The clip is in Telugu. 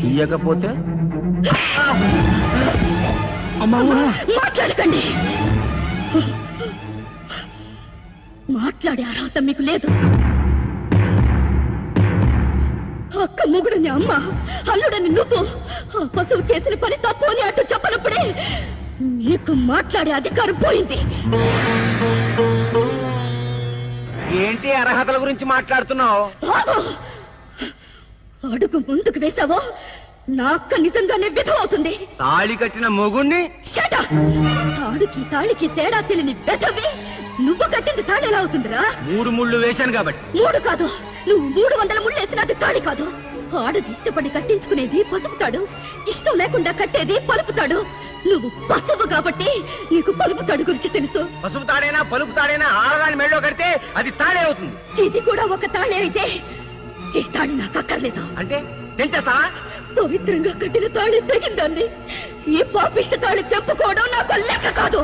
ఇయ్యకపోతే మాట్లాడకండి. మాట్లాడే అర్హత మీకు లేదు. అక్క మొగుడని అమ్మ, అల్లుడని నువ్వు ఆ పశువు చేసిన పని తప్పు అని అటు చెప్పనప్పుడే నీకు మాట్లాడే అధికారం పోయింది. ఏంటి అర్హతల గురించి మాట్లాడుతున్నావు? అడుగు ముందుకు వేసావో నా అక్క నిజంగానే విధవ అవుతుంది. తాళి కట్టిన మొగుణ్ణి తాళికి తేడా తెలియని వెధవి నువ్వు కట్టింది తాళి ఎలా అవుతుందిరా? 3 ముళ్ళు వేశాను కాబట్టి. 3 కాదు, నువ్వు 300 ముళ్ళు వేసినది తాళి కాదు. ఆడది ఇష్టపడి కట్టించుకునేది పసుపు తాడు, ఇష్టం లేకుండా కట్టేది పలుపు తాడు. నువ్వు పసుపు కాబట్టి నీకు పలుపు తాడు గురించి తెలుసు. పసుపు తాడైనా పలుపు తాడైనా ఆడదాని మెడలో కడితే అది తాళే అవుతుంది. ఇది కూడా ఒక తాళే అయితే ఈ తాళి నాకు అక్కర్లేదు. అంటే తెంచేస్తావా? పవిత్రంగా కట్టిన తాళి తెగిందాన్ని ఈ పాపిష్ట తాళి తెప్పుకోవడం నాకు లెక్క కాదు.